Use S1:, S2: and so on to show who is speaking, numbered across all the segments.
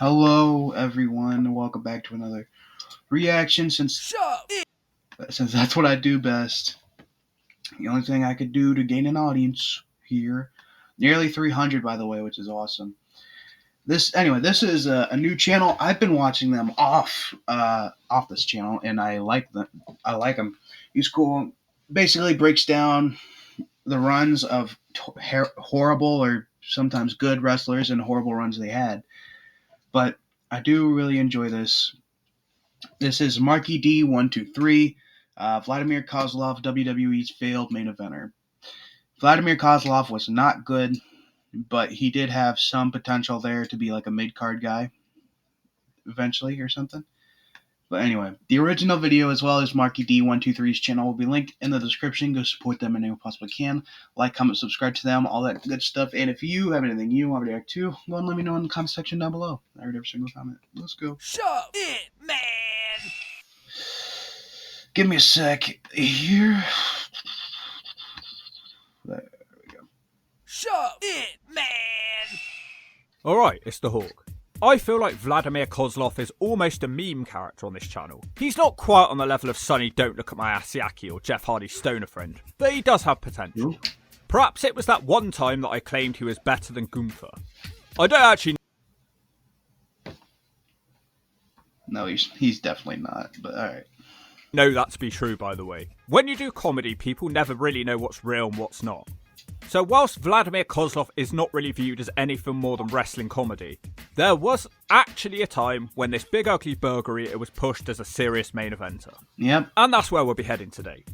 S1: Hello, everyone. Welcome back to another reaction. Since that's what I do best, the only thing I could do to gain an audience here, nearly 300, by the way, which is awesome. This is a new channel. I've been watching them off this channel, and I like them. I like him. He's cool. Basically, breaks down the runs of horrible or sometimes good wrestlers and horrible runs they had. But I do really enjoy this. This is Marky D123, Vladimir Kozlov, WWE's failed main eventer. Vladimir Kozlov was not good, but he did have some potential there to be like a mid-card guy eventually or something. But anyway, the original video as well as Marky D123's channel will be linked in the description. Go support them any way you possibly can. Like, comment, subscribe to them, all that good stuff. And if you have anything you want me to react to, go and let me know in the comment section down below. I read every single comment. Let's go.
S2: Show it, man!
S1: Give me a sec here. There we go.
S2: Show it, man!
S3: Alright, it's the Hawk. I feel like Vladimir Kozlov is almost a meme character on this channel. He's not quite on the level of Sonny Don't Look at My Asiaki or Jeff Hardy's stoner friend, but he does have potential. Perhaps it was that one time that I claimed he was better than Gunther. I don't actually
S1: No, he's definitely not, but alright.
S3: know that to be true, by the way. When you do comedy, people never really know what's real and what's not. So whilst Vladimir Kozlov is not really viewed as anything more than wrestling comedy, there was actually a time when this big ugly burger eater was pushed as a serious main eventer.
S1: Yep.
S3: And that's where we'll be heading today.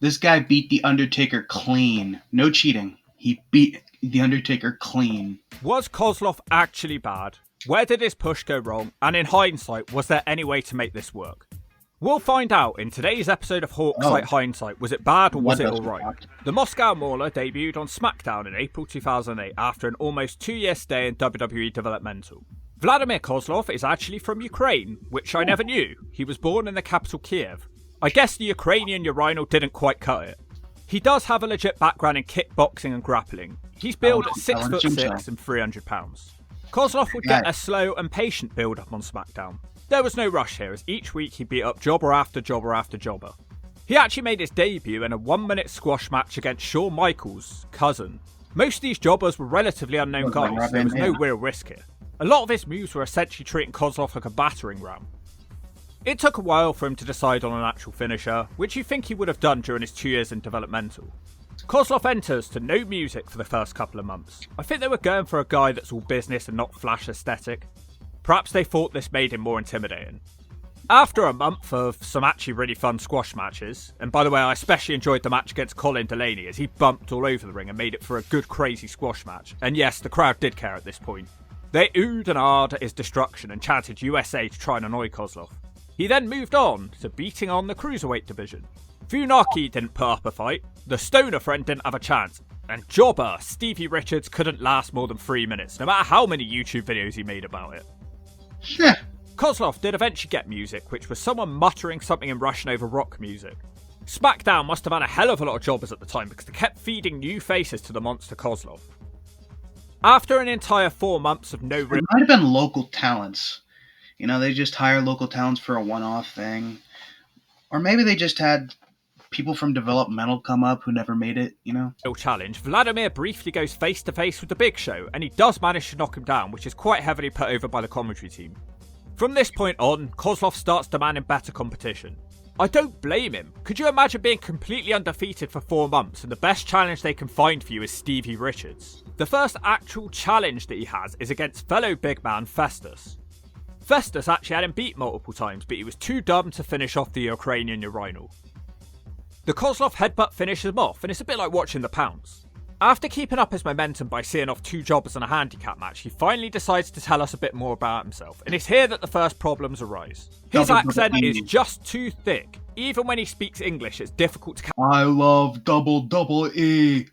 S1: This guy beat The Undertaker clean. No cheating. He beat The Undertaker clean.
S3: Was Kozlov actually bad? Where did his push go wrong? And in hindsight, was there any way to make this work? We'll find out in today's episode of Hawkseye Hindsight. Was it bad or was it alright? The Moscow Mauler debuted on SmackDown in April 2008 after an almost 2-year stay in WWE developmental. Vladimir Kozlov is actually from Ukraine, which I never knew. He was born in the capital Kiev. I guess the Ukrainian urinal didn't quite cut it. He does have a legit background in kickboxing and grappling. He's billed at 6'6" and 300 pounds. Kozlov would get a slow and patient build up on SmackDown. There was no rush here, as each week he beat up jobber after jobber after jobber. He actually made his debut in a 1-minute squash match against Shawn Michaels' cousin. Most of these jobbers were relatively unknown guys, so there was no real risk here. A lot of his moves were essentially treating Kozlov like a battering ram. It took a while for him to decide on an actual finisher, which you think he would have done during his 2 years in developmental. Kozlov enters to no music for the first couple of months. I think they were going for a guy that's all business and not flash aesthetic. Perhaps they thought this made him more intimidating. After a month of some actually really fun squash matches, and by the way I especially enjoyed the match against Colin Delaney as he bumped all over the ring and made it for a good crazy squash match, and yes, the crowd did care at this point. They oohed and ahed at his destruction and chanted USA to try and annoy Kozlov. He then moved on to beating on the cruiserweight division. Funaki didn't put up a fight, the stoner friend didn't have a chance, and jobber Stevie Richards couldn't last more than 3 minutes, no matter how many YouTube videos he made about it. Kozlov did eventually get music, which was someone muttering something in Russian over rock music. SmackDown must have had a hell of a lot of jobbers at the time because they kept feeding new faces to the monster Kozlov. After an entire 4 months of no...
S1: It might have been local talents. You know, they just hire local talents for a one-off thing. Or maybe they just had people from developmental come up who never made it, you know?
S3: Challenge, Vladimir briefly goes face to face with the Big Show, and he does manage to knock him down, which is quite heavily put over by the commentary team. From this point on, Kozlov starts demanding better competition. I don't blame him. Could you imagine being completely undefeated for 4 months and the best challenge they can find for you is Stevie Richards? The first actual challenge that he has is against fellow big man Festus. Festus actually had him beat multiple times, but he was too dumb to finish off the Ukrainian urinal. The Kozlov headbutt finishes him off, and it's a bit like watching the Pounce. After keeping up his momentum by seeing off 2 jobbers in a handicap match, he finally decides to tell us a bit more about himself, and it's here that the first problems arise. His accent is just too thick. Even when he speaks English, it's difficult to...
S1: I love double E.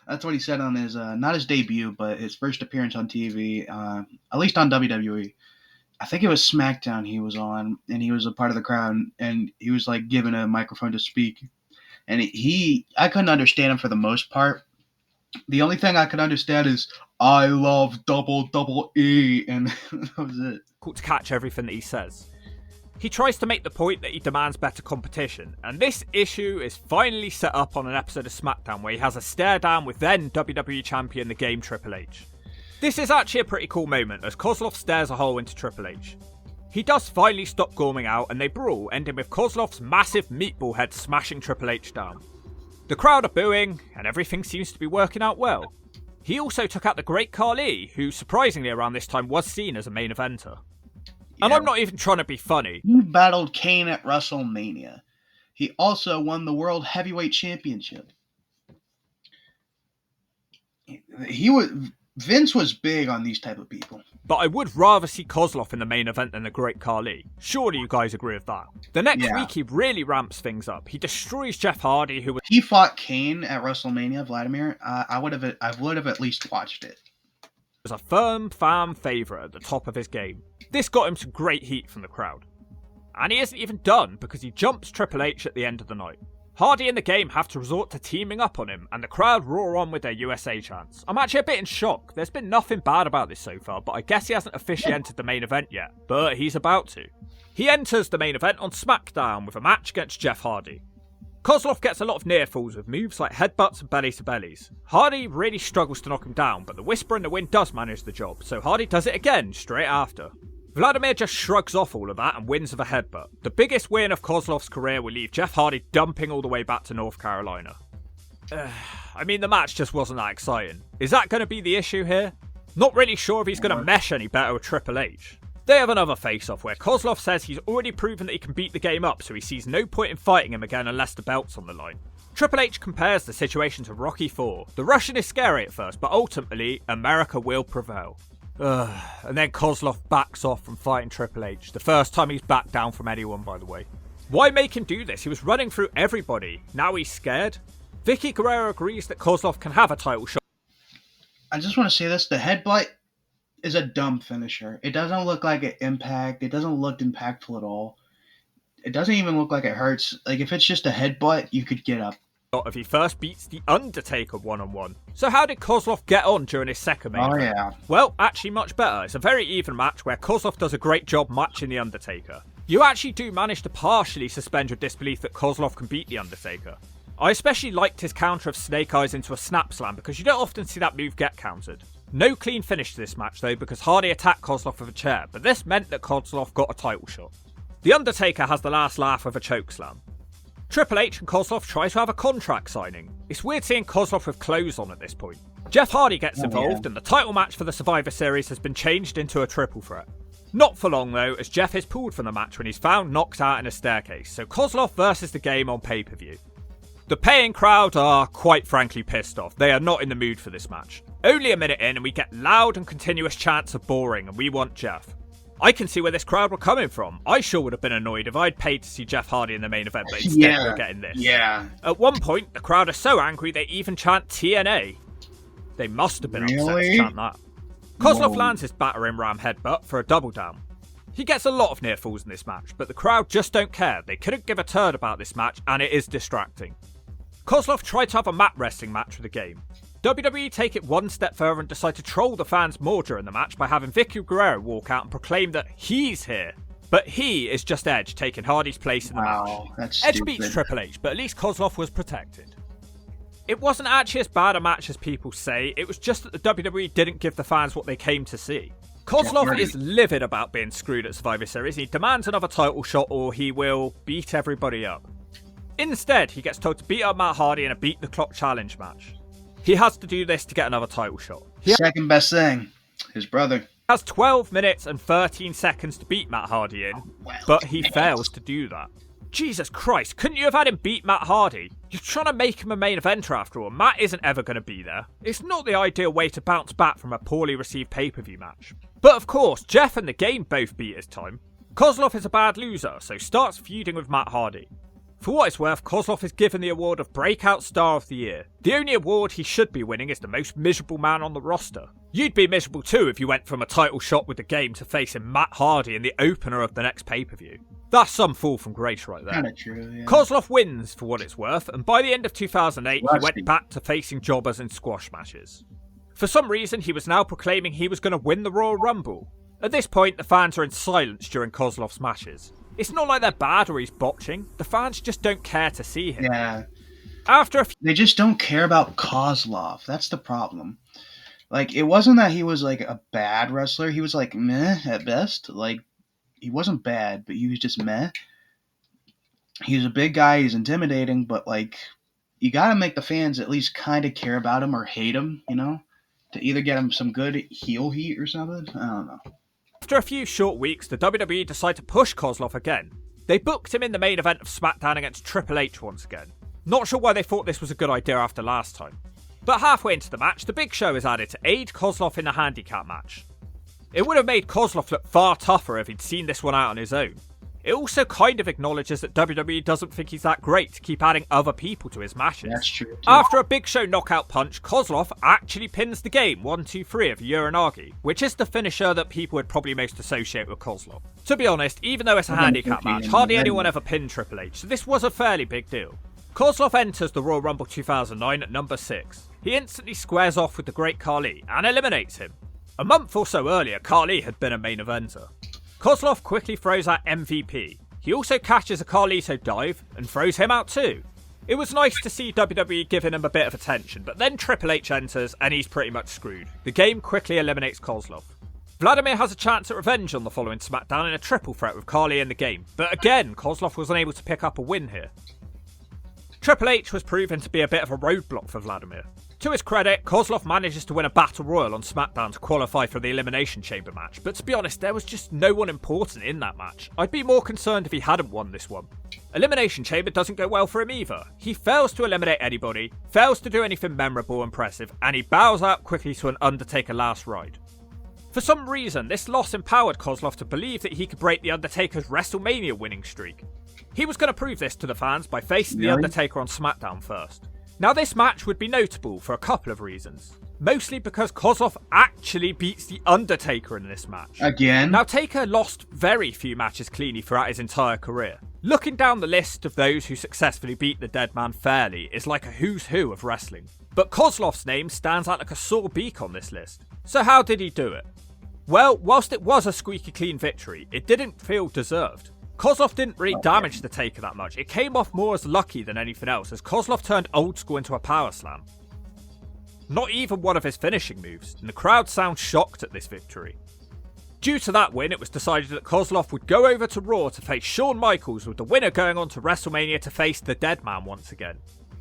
S1: That's what he said on his, not his debut, but his first appearance on TV, at least on WWE. I think it was SmackDown he was on, and he was a part of the crowd, and he was like given a microphone to speak. And I couldn't understand him for the most part. The only thing I could understand is, I love double E, and that was it.
S3: To catch everything that he says. He tries to make the point that he demands better competition, and this issue is finally set up on an episode of SmackDown where he has a stare down with then WWE Champion The Game Triple H. This is actually a pretty cool moment as Kozlov stares a hole into Triple H. He does finally stop gorming out and they brawl, ending with Kozlov's massive meatball head smashing Triple H down. The crowd are booing, and everything seems to be working out well. He also took out the Great Khali, who surprisingly around this time was seen as a main eventer. And I'm not even trying to be funny.
S1: He battled Kane at WrestleMania. He also won the World Heavyweight Championship. Vince was big on these type of people.
S3: But I would rather see Kozlov in the main event than the Great Khali. Surely you guys agree with that. The next week he really ramps things up. He destroys Jeff Hardy, who was...
S1: He fought Kane at WrestleMania, Vladimir. I would have at least watched it.
S3: Was a firm fan favourite at the top of his game. This got him some great heat from the crowd. And he isn't even done because he jumps Triple H at the end of the night. Hardy and the Game have to resort to teaming up on him and the crowd roar on with their USA chants. I'm actually a bit in shock. There's been nothing bad about this so far, but I guess he hasn't officially entered the main event yet. But he's about to. He enters the main event on SmackDown with a match against Jeff Hardy. Kozlov gets a lot of near falls with moves like headbutts and belly to bellies. Hardy really struggles to knock him down, but the Whisper in the Wind does manage the job, so Hardy does it again straight after. Vladimir just shrugs off all of that and wins with a headbutt. The biggest win of Kozlov's career will leave Jeff Hardy dumping all the way back to North Carolina. I mean, the match just wasn't that exciting. Is that going to be the issue here? Not really sure if he's going to mesh any better with Triple H. They have another face-off where Kozlov says he's already proven that he can beat the Game up, so he sees no point in fighting him again unless the belt's on the line. Triple H compares the situation to Rocky IV. The Russian is scary at first, but ultimately, America will prevail. And then Kozlov backs off from fighting Triple H. The first time he's backed down from anyone, by the way. Why make him do this? He was running through everybody. Now he's scared. Vicky Guerrero agrees that Kozlov can have a title shot.
S1: I just want to say this. The headbutt is a dumb finisher. It doesn't look like an impact. It doesn't look impactful at all. It doesn't even look like it hurts. Like, if it's just a headbutt, you could get up.
S3: If he first beats The Undertaker one-on-one. So how did Kozlov get on during his second main event?
S1: Yeah.
S3: Well, actually much better. It's a very even match where Kozlov does a great job matching The Undertaker. You actually do manage to partially suspend your disbelief that Kozlov can beat The Undertaker. I especially liked his counter of Snake Eyes into a snap slam because you don't often see that move get countered. No clean finish to this match though because Hardy attacked Kozlov with a chair, but this meant that Kozlov got a title shot. The Undertaker has the last laugh with a chokeslam. Triple H and Kozlov try to have a contract signing. It's weird seeing Kozlov with clothes on at this point. Jeff Hardy gets involved and the title match for the Survivor Series has been changed into a triple threat. Not for long though, as Jeff is pulled from the match when he's found knocked out in a staircase, so Kozlov versus the Game on pay-per-view. The paying crowd are quite frankly pissed off. They are not in the mood for this match. Only a minute in and we get loud and continuous chants of boring and we want Jeff. I can see where this crowd were coming from. I sure would have been annoyed if I'd paid to see Jeff Hardy in the main event, but instead we're getting this.
S1: Yeah.
S3: At one point, the crowd are so angry they even chant TNA. They must have been upset to chant that. Kozlov lands his battering ram headbutt for a double down. He gets a lot of near falls in this match, but the crowd just don't care. They couldn't give a turd about this match, and it is distracting. Kozlov tried to have a mat wrestling match for the Game. WWE take it one step further and decide to troll the fans more during the match by having Vicky Guerrero walk out and proclaim that he's here. But he is just Edge taking Hardy's place in the match.
S1: That's
S3: Edge
S1: stupid.
S3: beats Triple H, but at least Kozlov was protected. It wasn't actually as bad a match as people say, it was just that the WWE didn't give the fans what they came to see. Kozlov is livid about being screwed at Survivor Series and he demands another title shot or he will beat everybody up. Instead, he gets told to beat up Matt Hardy in a beat the clock challenge match. He has to do this to get another title shot.
S1: Second best thing, his brother.
S3: Has 12 minutes and 13 seconds to beat Matt Hardy in, but he fails to do that. Jesus Christ, couldn't you have had him beat Matt Hardy? You're trying to make him a main eventer after all. Matt isn't ever going to be there. It's not the ideal way to bounce back from a poorly received pay-per-view match. But of course, Jeff and the Game both beat his time. Kozlov is a bad loser, so starts feuding with Matt Hardy. For what it's worth, Kozlov is given the award of Breakout Star of the Year. The only award he should be winning is the most miserable man on the roster. You'd be miserable too if you went from a title shot with the Game to facing Matt Hardy in the opener of the next pay-per-view. That's some fall from grace right there.
S1: Kinda true, yeah.
S3: Kozlov wins for what it's worth, and by the end of 2008, he went back to facing jobbers in squash matches. For some reason, he was now proclaiming he was going to win the Royal Rumble. At this point, the fans are in silence during Kozlov's matches. It's not like they're bad or he's botching. The fans just don't care to see him.
S1: Yeah.
S3: They
S1: just don't care about Kozlov. That's the problem. Like, it wasn't that he was, like, a bad wrestler. He was, like, meh at best. Like, he wasn't bad, but he was just meh. He's a big guy. He's intimidating, but, like, you gotta make the fans at least kind of care about him or hate him, you know? To either get him some good heel heat or something. I don't know.
S3: After a few short weeks, the WWE decided to push Kozlov again. They booked him in the main event of SmackDown against Triple H once again. Not sure why they thought this was a good idea after last time. But halfway into the match, the Big Show is added to aid Kozlov in the handicap match. It would have made Kozlov look far tougher if he'd seen this one out on his own. It also kind of acknowledges that WWE doesn't think he's that great to keep adding other people to his matches.
S1: That's true, too.
S3: After a Big Show knockout punch, Kozlov actually pins the game 1-2-3 of Uranagi, which is the finisher that people would probably most associate with Kozlov. To be honest, even though it's a handicap match, hardly anyone ever pinned Triple H, so this was a fairly big deal. Kozlov enters the Royal Rumble 2009 at number 6. He instantly squares off with the Great Khali and eliminates him. A month or so earlier, Khali had been a main eventer. Kozlov quickly throws out MVP. He also catches a Carlito dive and throws him out too. It was nice to see WWE giving him a bit of attention, but then Triple H enters and he's pretty much screwed. The game quickly eliminates Kozlov. Vladimir has a chance at revenge on the following SmackDown in a triple threat with Khali in the game, but again, Kozlov was unable to pick up a win here. Triple H was proven to be a bit of a roadblock for Vladimir. To his credit, Kozlov manages to win a Battle Royal on SmackDown to qualify for the Elimination Chamber match, but to be honest, there was just no one important in that match. I'd be more concerned if he hadn't won this one. Elimination Chamber doesn't go well for him either. He fails to eliminate anybody, fails to do anything memorable or impressive, and he bows out quickly to an Undertaker last ride. For some reason, this loss empowered Kozlov to believe that he could break the Undertaker's WrestleMania winning streak. He was going to prove this to the fans by facing the Undertaker on SmackDown first. Now this match would be notable for a couple of reasons. Mostly because Kozlov actually beats The Undertaker in this match.
S1: Again?
S3: Now Taker lost very few matches cleanly throughout his entire career. Looking down the list of those who successfully beat the dead man fairly is like a who's who of wrestling. But Kozlov's name stands out like a sore beak on this list. So how did he do it? Well, whilst it was a squeaky clean victory, it didn't feel deserved. Kozlov didn't really damage the Taker that much. It came off more as lucky than anything else, as Kozlov turned old school into a power slam. Not even one of his finishing moves, and the crowd sounds shocked at this victory. Due to that win, it was decided that Kozlov would go over to Raw to face Shawn Michaels, with the winner going on to WrestleMania to face the Dead Man once again.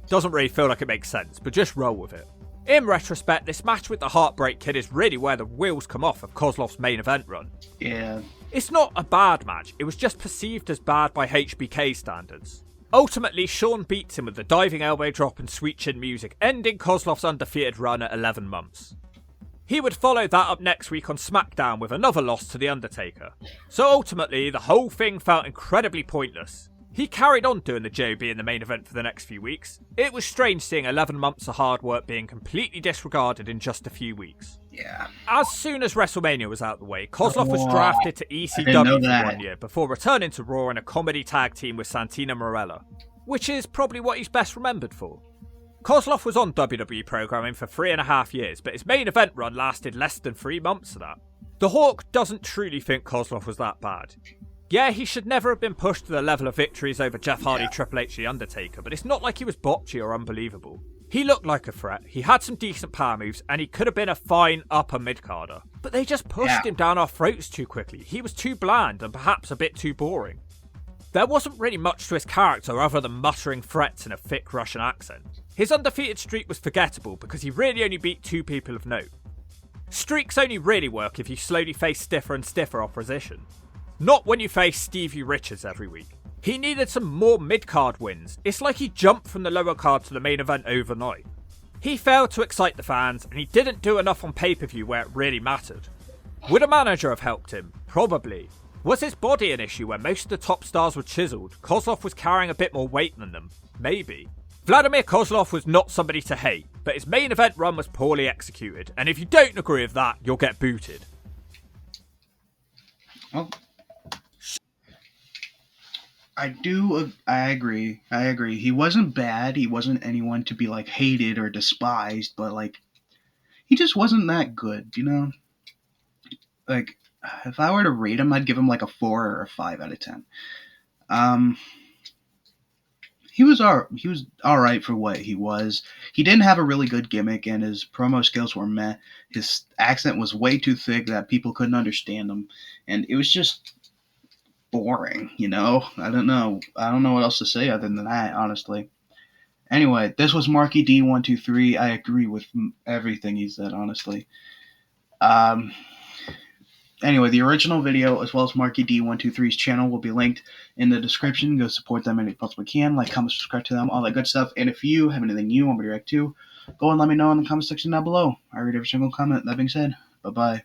S3: Doesn't really feel like it makes sense, but just roll with it. In retrospect, this match with the Heartbreak Kid is really where the wheels come off of Kozlov's main event run.
S1: Yeah.
S3: It's not a bad match, it was just perceived as bad by HBK standards. Ultimately, Shawn beats him with the diving elbow drop and sweet chin music, ending Kozlov's undefeated run at 11 months. He would follow that up next week on SmackDown with another loss to The Undertaker. So ultimately, the whole thing felt incredibly pointless. He carried on doing the JOB in the main event for the next few weeks. It was strange seeing 11 months of hard work being completely disregarded in just a few weeks.
S1: Yeah.
S3: As soon as WrestleMania was out the way, Kozlov was drafted to ECW for 1 year before returning to Raw in a comedy tag team with Santina Marella, which is probably what he's best remembered for. Kozlov was on WWE programming for 3.5 years, but his main event run lasted less than 3 months of that. The Hawk doesn't truly think Kozlov was that bad. Yeah, he should never have been pushed to the level of victories over Jeff Hardy, Triple H, The Undertaker, but it's not like he was botchy or unbelievable. He looked like a threat, he had some decent power moves, and he could have been a fine upper mid-carder. But they just pushed him down our throats too quickly. He was too bland and perhaps a bit too boring. There wasn't really much to his character other than muttering threats in a thick Russian accent. His undefeated streak was forgettable because he really only beat 2 people of note. Streaks only really work if you slowly face stiffer and stiffer opposition. Not when you face Stevie Richards every week. He needed some more mid-card wins. It's like he jumped from the lower card to the main event overnight. He failed to excite the fans, and he didn't do enough on pay-per-view where it really mattered. Would a manager have helped him? Probably. Was his body an issue where most of the top stars were chiseled? Kozlov was carrying a bit more weight than them. Maybe. Vladimir Kozlov was not somebody to hate, but his main event run was poorly executed, and if you don't agree with that, you'll get booted.
S1: Well, I agree. He wasn't bad. He wasn't anyone to be, like, hated or despised, but, like, he just wasn't that good, you know? Like, if I were to rate him, I'd give him like a 4 or a 5 out of 10. Um, he was all right for what he was. He didn't have a really good gimmick, and his promo skills were meh. His accent was way too thick that people couldn't understand him, and it was just boring. You know, I don't know. I don't know what else to say other than that, honestly. Anyway, this was Marky D123. I agree with everything he said, honestly. Um, Anyway, the original video as well as Marky D123's channel will be linked in the description. Go support them any possible can. Like, comment, subscribe to them, all that good stuff. And if you have anything you want me to react to, go and let me know in the comment section down below. I read every single comment. That being said, bye-bye.